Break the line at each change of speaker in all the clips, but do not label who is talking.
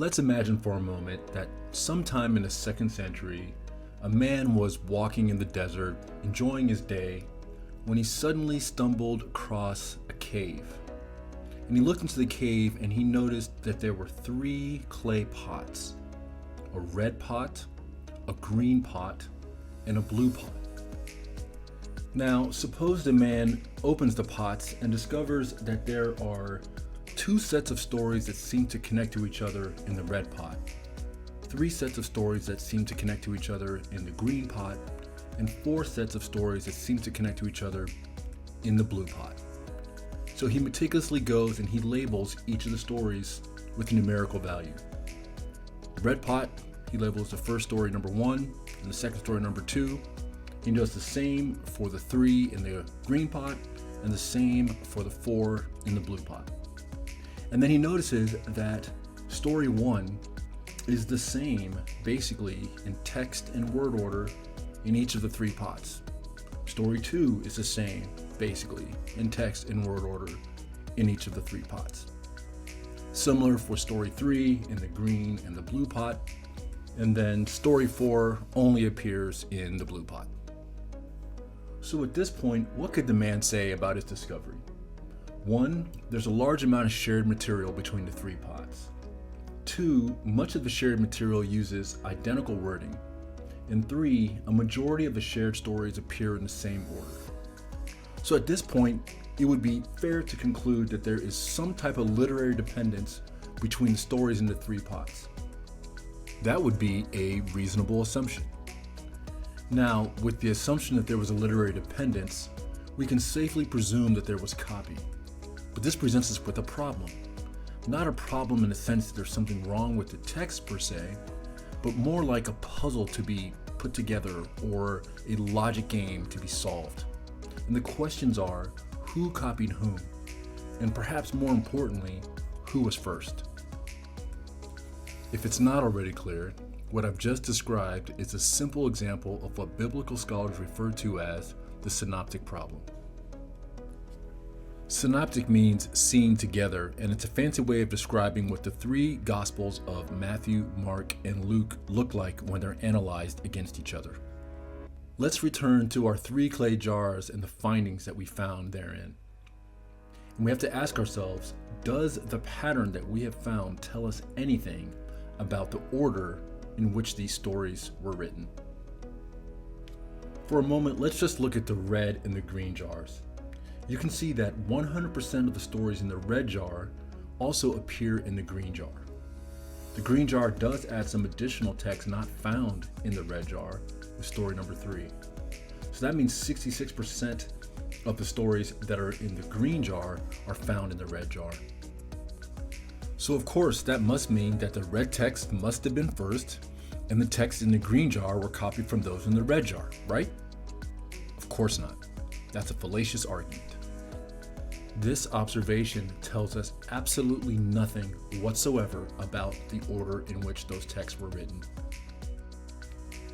Let's imagine for a moment that sometime in the 2nd century, a man was walking in the desert, enjoying his day, when he suddenly stumbled across a cave. And he looked into the cave and he noticed that there were 3 clay pots: a red pot, a green pot, and a blue pot. Now, suppose the man opens the pots and discovers that there are 2 sets of stories that seem to connect to each other in the red pot, 3 sets of stories that seem to connect to each other in the green pot, and 4 sets of stories that seem to connect to each other in the blue pot. So he meticulously goes and he labels each of the stories with a numerical value. The red pot, he labels the first story number 1 and the second story number 2. He does the same for the 3 in the green pot and the same for the 4 in the blue pot. And then he notices that story 1 is the same basically in text and word order in each of the 3 pots. Story 2 is the same basically in text and word order in each of the 3 pots. Similar for story 3 in the green and the blue pot, and then story 4 only appears in the blue pot. So at this point, what could the man say about his discovery? 1, there's a large amount of shared material between the 3 pots. 2, much of the shared material uses identical wording. And 3, a majority of the shared stories appear in the same order. So at this point, it would be fair to conclude that there is some type of literary dependence between the stories in the 3 pots. That would be a reasonable assumption. Now, with the assumption that there was a literary dependence, we can safely presume that there was copy. But this presents us with a problem. Not a problem in the sense that there's something wrong with the text per se, but more like a puzzle to be put together or a logic game to be solved. And the questions are, who copied whom? And perhaps more importantly, who was first? If it's not already clear, what I've just described is a simple example of what biblical scholars refer to as the synoptic problem. Synoptic means seeing together, and it's a fancy way of describing what the 3 Gospels of Matthew, Mark, and Luke look like when they're analyzed against each other. Let's return to our 3 clay jars and the findings that we found therein. And we have to ask ourselves, does the pattern that we have found tell us anything about the order in which these stories were written? For a moment, let's just look at the red and the green jars. You can see that 100% of the stories in the red jar also appear in the green jar. The green jar does add some additional text not found in the red jar with story number 3. So that means 66% of the stories that are in the green jar are found in the red jar. So of course, that must mean that the red text must have been first and the text in the green jar were copied from those in the red jar, right? Of course not. That's a fallacious argument. This observation tells us absolutely nothing whatsoever about the order in which those texts were written.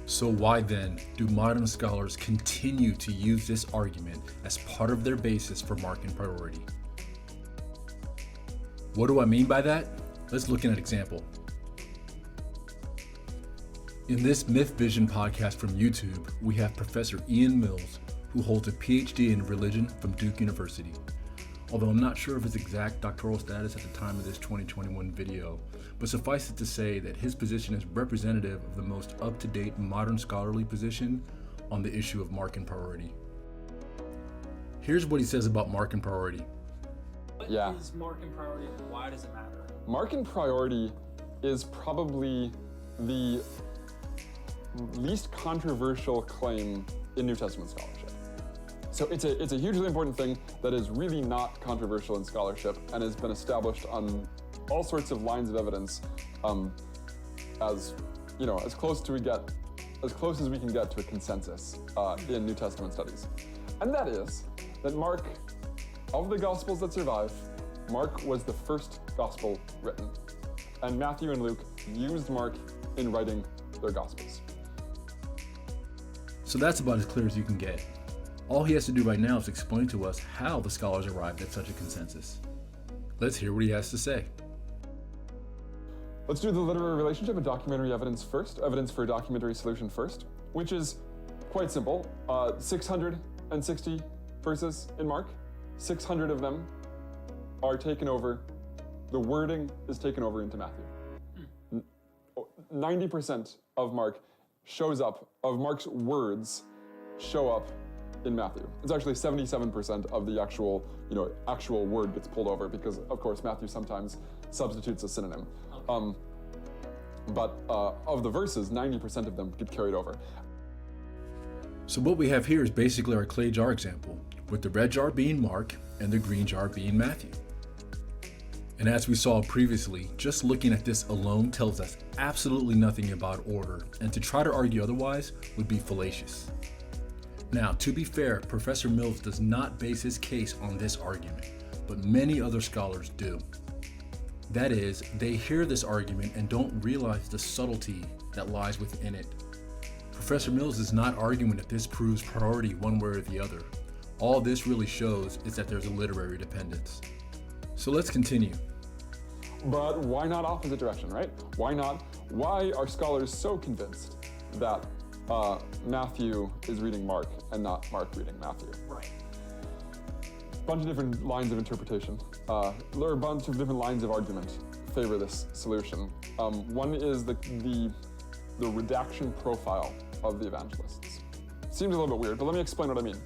So why then do modern scholars continue to use this argument as part of their basis for Markan priority? What do I mean by that? Let's look at an example. In this Myth Vision podcast from YouTube, we have Professor Ian Mills, who holds a PhD in religion from Duke University. Although I'm not sure of his exact doctoral status at the time of this 2021 video, but suffice it to say that his position is representative of the most up-to-date modern scholarly position on the issue of Markan priority. Here's what he says about Markan priority.
What is Markan priority and why does it matter?
Markan priority is probably the least controversial claim in New Testament scholarship. So it's a hugely important thing that is really not controversial in scholarship and has been established on all sorts of lines of evidence as close as we can get to a consensus in New Testament studies. And that is that Mark, of the Gospels that survive, Mark was the first Gospel written. And Matthew and Luke used Mark in writing their Gospels.
So that's about as clear as you can get. All he has to do right now is explain to us how the scholars arrived at such a consensus. Let's hear what he has to say.
Let's do the literary relationship and documentary evidence first, evidence for a documentary solution first, which is quite simple. 660 verses in Mark, 600 of them are taken over, the wording is taken over into Matthew. 90% of Mark shows up, of Mark's words show up in Matthew. It's actually 77% of the actual word gets pulled over because, of course, Matthew sometimes substitutes a synonym.
Okay.
But of the verses, 90% of them get carried over.
So what we have here is basically our clay jar example, with the red jar being Mark and the green jar being Matthew. And as we saw previously, just looking at this alone tells us absolutely nothing about order, and to try to argue otherwise would be fallacious. Now, to be fair, Professor Mills does not base his case on this argument, but many other scholars do. That is, they hear this argument and don't realize the subtlety that lies within it. Professor Mills is not arguing that this proves priority one way or the other. All this really shows is that there's a literary dependence. So let's continue.
But why not opposite direction, right? Why not? Why are scholars so convinced that Matthew is reading Mark and not Mark reading Matthew?
Right.
Bunch of different lines of interpretation. There are a bunch of different lines of argument favor this solution. One is the redaction profile of the evangelists. Seems a little bit weird, but let me explain what I mean.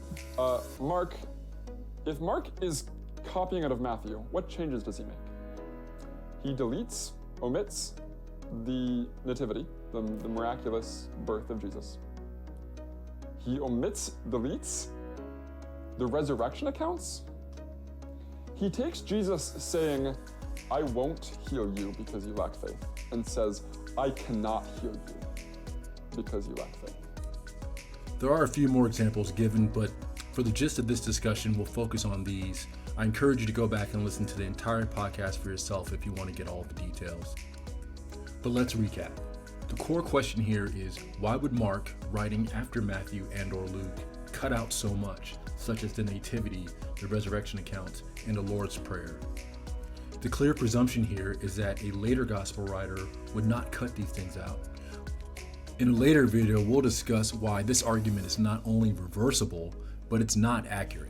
If Mark is copying out of Matthew, what changes does he make? He omits the nativity, the miraculous birth of Jesus. He deletes the resurrection accounts. He takes Jesus saying, "I won't heal you because you lack faith," and says, "I cannot heal you because you lack faith."
There are a few more examples given, but for the gist of this discussion, we'll focus on these. I encourage you to go back and listen to the entire podcast for yourself if you want to get all of the details. But let's recap. The core question here is, why would Mark, writing after Matthew and or Luke, cut out so much, such as the nativity, the resurrection accounts, and the Lord's Prayer? The clear presumption here is that a later gospel writer would not cut these things out. In a later video, we'll discuss why this argument is not only reversible, but it's not accurate.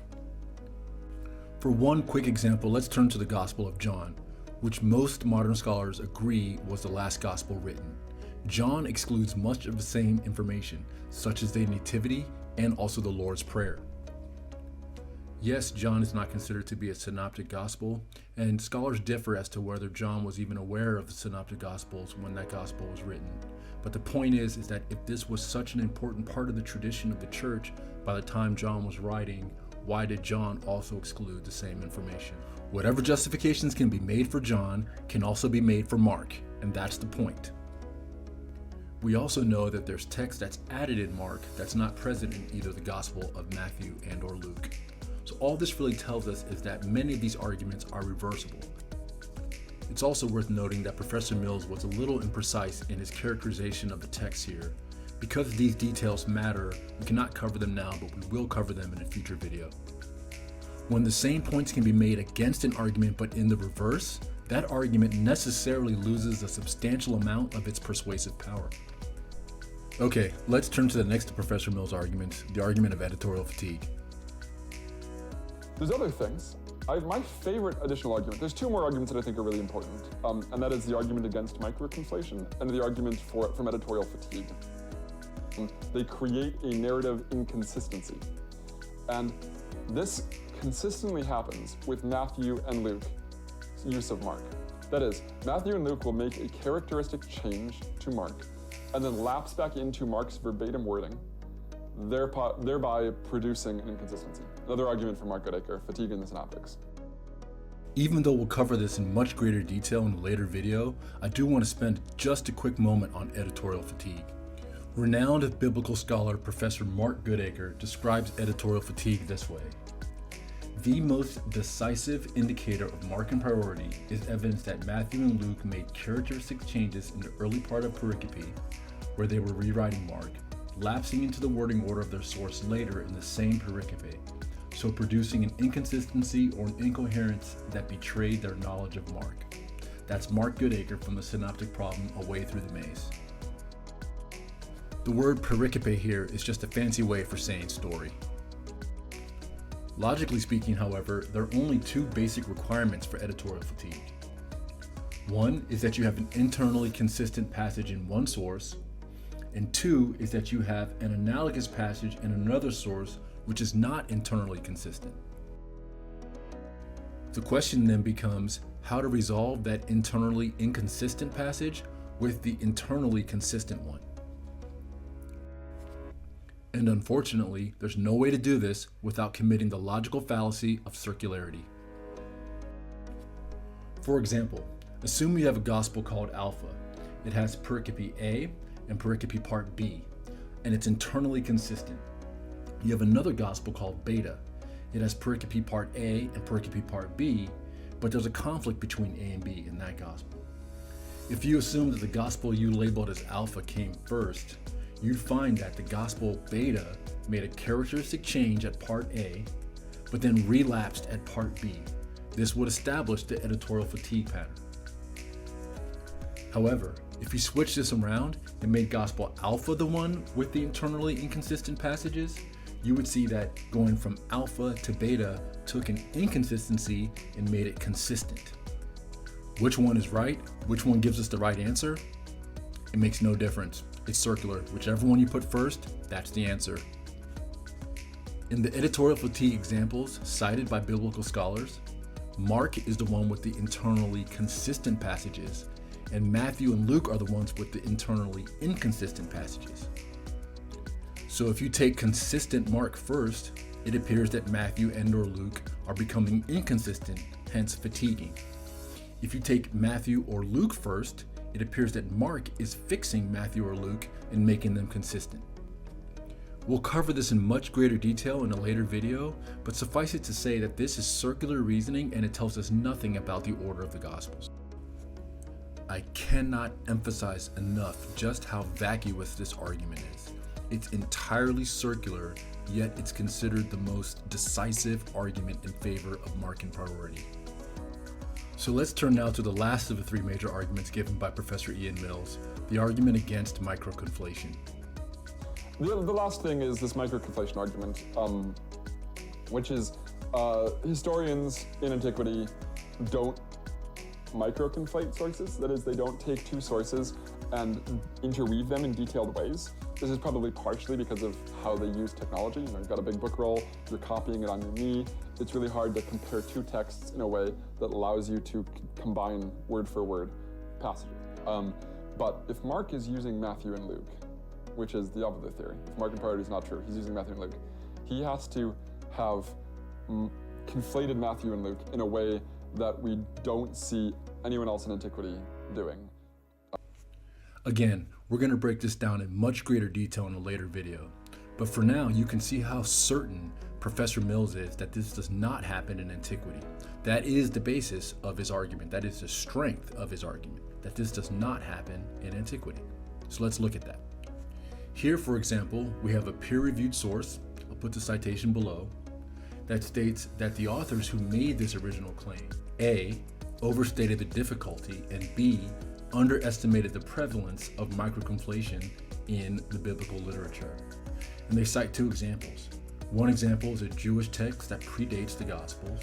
For one quick example, let's turn to the Gospel of John, which most modern scholars agree was the last gospel written. John excludes much of the same information, such as the nativity and also the Lord's Prayer. Yes, John is not considered to be a synoptic gospel, and scholars differ as to whether John was even aware of the synoptic gospels when that gospel was written. But the point is that if this was such an important part of the tradition of the church by the time John was writing, why did John also exclude the same information? Whatever justifications can be made for John can also be made for Mark, and that's the point. We also know that there's text that's added in Mark that's not present in either the Gospel of Matthew and or Luke. So all this really tells us is that many of these arguments are reversible. It's also worth noting that Professor Mills was a little imprecise in his characterization of the text here. Because these details matter, we cannot cover them now, but we will cover them in a future video. When the same points can be made against an argument but in the reverse, that argument necessarily loses a substantial amount of its persuasive power. Okay, let's turn to the next Professor Mills argument, the argument of editorial fatigue.
There's other things. My favorite additional argument, there's two more arguments that I think are really important, and that is the argument against microconflation and the argument from editorial fatigue. They create a narrative inconsistency. And this consistently happens with Matthew and Luke's use of Mark. That is, Matthew and Luke will make a characteristic change to Mark and then lapse back into Mark's verbatim wording, thereby producing an inconsistency. Another argument for Mark Goodacre, fatigue in the synoptics.
Even though we'll cover this in much greater detail in a later video, I do want to spend just a quick moment on editorial fatigue. Renowned biblical scholar Professor Mark Goodacre describes editorial fatigue this way. The most decisive indicator of Markan priority is evidence that Matthew and Luke made characteristic changes in the early part of pericope, where they were rewriting Mark, lapsing into the wording order of their source later in the same pericope, so producing an inconsistency or an incoherence that betrayed their knowledge of Mark. That's Mark Goodacre from the Synoptic problem A Way Through the Maze. The word pericope here is just a fancy way for saying story. Logically speaking, however, there are only two basic requirements for editorial fatigue. One is that you have an internally consistent passage in one source, and two is that you have an analogous passage in another source which is not internally consistent. The question then becomes how to resolve that internally inconsistent passage with the internally consistent one. And unfortunately, there's no way to do this without committing the logical fallacy of circularity. For example, assume you have a gospel called Alpha. It has pericope A and pericope part B, and it's internally consistent. You have another gospel called Beta. It has pericope part A and pericope part B, but there's a conflict between A and B in that gospel. If you assume that the gospel you labeled as Alpha came first, you'd find that the gospel Beta made a characteristic change at part A, but then relapsed at part B. This would establish the editorial fatigue pattern. However, if you switch this around and made gospel Alpha the one with the internally inconsistent passages, you would see that going from Alpha to Beta took an inconsistency and made it consistent. Which one is right? Which one gives us the right answer? It makes no difference. It's circular. Whichever one you put first, that's the answer. In the editorial fatigue examples cited by biblical scholars, Mark is the one with the internally consistent passages, and Matthew and Luke are the ones with the internally inconsistent passages. So if you take consistent Mark first, it appears that Matthew and or Luke are becoming inconsistent, hence fatiguing. If you take Matthew or Luke first, it appears that Mark is fixing Matthew or Luke and making them consistent. We'll cover this in much greater detail in a later video, but suffice it to say that this is circular reasoning and it tells us nothing about the order of the Gospels. I cannot emphasize enough just how vacuous this argument is. It's entirely circular, yet it's considered the most decisive argument in favor of Markan priority. So let's turn now to the last of the three major arguments given by Professor Ian Mills, the argument against microconflation.
The last thing is this microconflation argument, which is historians in antiquity don't microconflate sources. That is, they don't take two sources and interweave them in detailed ways. This is probably partially because of how they use technology. You know, you've got a big book roll, you're copying it on your knee. It's really hard to compare two texts in a way that allows you to combine word for word passages. But if Mark is using Matthew and Luke, which is the opposite theory, if Markan priority is not true, he's using Matthew and Luke, he has to have conflated Matthew and Luke in a way that we don't see anyone else in antiquity doing.
Again, we're going to break this down in much greater detail in a later video, but for now you can see how certain Professor Mills is that this does not happen in antiquity. That is the basis of his argument. That is the strength of his argument, that this does not happen in antiquity. So let's look at that. Here, for example, we have a peer-reviewed source, I'll put the citation below, that states that the authors who made this original claim, A, overstated the difficulty, and B, underestimated the prevalence of microconflation in the biblical literature. And they cite two examples. One example is a Jewish text that predates the Gospels.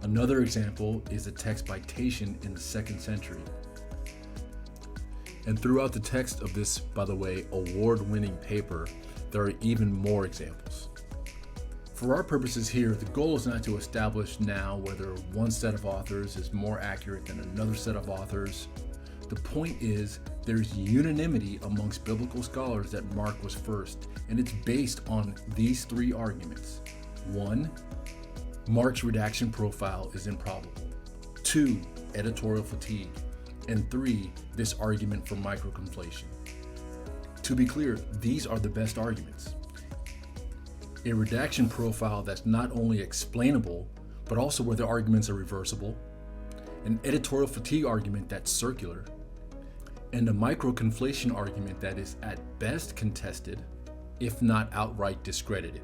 Another example is a text by Tatian in the 2nd century. And throughout the text of this, by the way, award-winning paper, there are even more examples. For our purposes here, the goal is not to establish now whether one set of authors is more accurate than another set of authors. The point is, there's unanimity amongst biblical scholars that Mark was first, and it's based on these three arguments. 1, Mark's redaction profile is improbable. 2, editorial fatigue. And 3, this argument for microconflation. To be clear, these are the best arguments. A redaction profile that's not only explainable, but also where the arguments are reversible. An editorial fatigue argument that's circular. And a microconflation argument that is at best contested, if not outright discredited.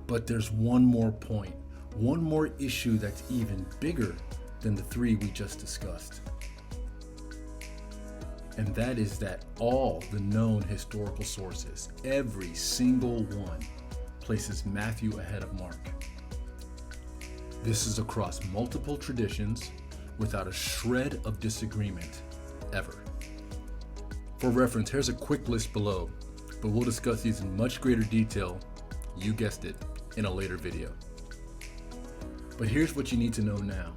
But there's one more point, one more issue that's even bigger than the three we just discussed. And that is that all the known historical sources, every single one, places Matthew ahead of Mark. This is across multiple traditions without a shred of disagreement, ever. For reference, here's a quick list below, but we'll discuss these in much greater detail, you guessed it, in a later video. But here's what you need to know now.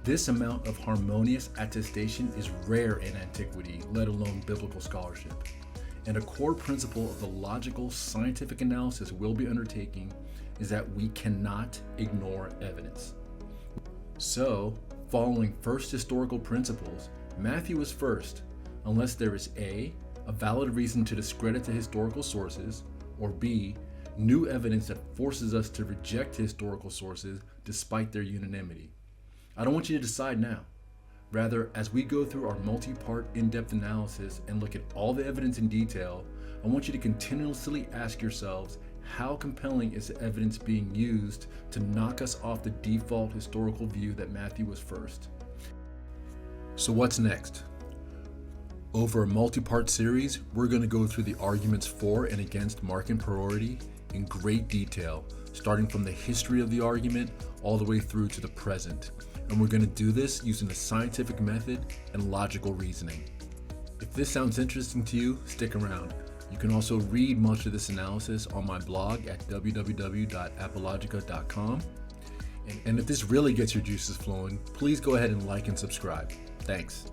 This amount of harmonious attestation is rare in antiquity, let alone biblical scholarship. And a core principle of the logical scientific analysis we'll be undertaking is that we cannot ignore evidence. So, following first historical principles, Matthew is first, unless there is A, a valid reason to discredit the historical sources, or B, new evidence that forces us to reject historical sources despite their unanimity. I don't want you to decide now. Rather, as we go through our multi-part in-depth analysis and look at all the evidence in detail, I want you to continuously ask yourselves, how compelling is the evidence being used to knock us off the default historical view that Matthew was first? So what's next? Over a multi-part series, we're going to go through the arguments for and against Markan Priority in great detail, starting from the history of the argument all the way through to the present. And we're going to do this using a scientific method and logical reasoning. If this sounds interesting to you, stick around. You can also read much of this analysis on my blog at www.apologica.com. And if this really gets your juices flowing, please go ahead and like and subscribe. Thanks.